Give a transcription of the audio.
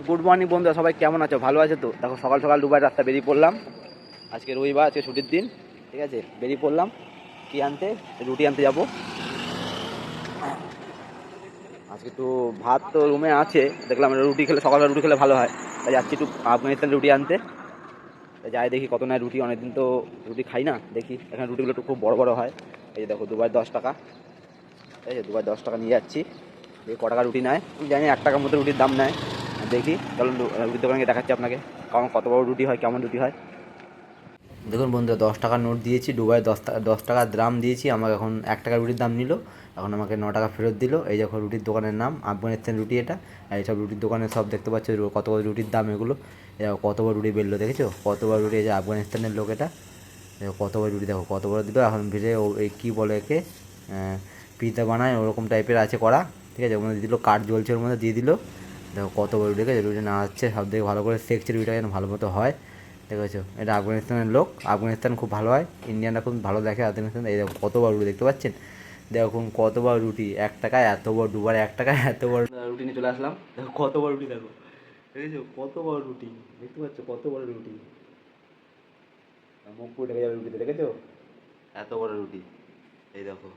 Good morning বন্ধুরা, সবাই কেমন আছো? ভালো আছে তো? দেখো সকাল সকাল দুবার রাস্তা বেরিয়ে পড়লাম। আজকে রবিবার, আজকে ছুটির দিন, ঠিক আছে। বেরিয়ে পড়লাম কি আনতে, রুটি আনতে যাব। আজকে একটু ভাত তো রুমে আছে, দেখলাম রুটি খেলে, সকালবেলা রুটি খেলে ভালো হয়, তাই যাচ্ছি একটু আফগানিস্তান রুটি আনতে। তাই যাই দেখি কত নেয় রুটি, অনেকদিন তো রুটি খাই না, দেখি এখানে রুটিগুলো একটু খুব বড় বড় হয়। এই যে দেখো 2 বার 10 টাকা, এই যে 2 বার 10 টাকা নিয়ে যাচ্ছি। দেখি ক টাকা রুটি নেয়, আমি জানি 1 টাকার মতো রুটির দাম নেয়। দেখি চলুন রুটির দোকানে গিয়ে দেখাচ্ছি আপনাকে কারণ কত বড় রুটি হয়, কেমন রুটি হয়। দেখুন বন্ধুরা, 10 টাকার নোট দিয়েছি, দুবাই 10 টাকা, 10 টাকার দ্রাম দিয়েছি। আমাকে এখন 1 টাকা রুটির দাম নিল, এখন আমাকে 9 টাকা ফেরত দিল। এই দেখো রুটির দোকানের নাম আফগানিস্তান রুটি এটা। আর এইসব রুটির দোকানে সব দেখতে পাচ্ছ কত বড় রুটির দাম এগুলো। দেখো কত বড় রুটি বেললো, দেখেছো কত বড় রুটি? এই যে আফগানিস্তানের লোক এটা, দেখো কত বড় রুটি, দেখো কত বড় দিল। এখন ভেজে এই কী বলে একে, পিৎজা বানায় ওরকম টাইপের আছে করা, ঠিক আছে। ওর মধ্যে দিল, কাঠ জ্বলছে ওর মধ্যে দিয়ে দিল। দেখো কত বড় রুটি, ঠিক আছে। রুটি না হচ্ছে, সব থেকে ভালো করে সেকছে রুটিটা যেন ভালো মতো হয়, দেখেছো। এটা আফগানিস্তানের লোক, আফগানিস্তান খুব ভালো হয়, ইন্ডিয়ানরা খুব ভালো দেখে আফগানিস্তান। এই দেখো কত বড় রুটি দেখতে পাচ্ছেন, দেখুন কত বড় রুটি, 1 টাকায় এত বড়, দুবার 1 টাকায় এত বড় রুটি নিয়ে চলে আসলাম। দেখো কত বড় রুটি, দেখো দেখেছো কত বড় রুটি, দেখতে পাচ্ছ কত বড় রুটি, মুখ পুরো ঢেকে যাবে রুটিতে, দেখেছো এত বড় রুটি। এই দেখো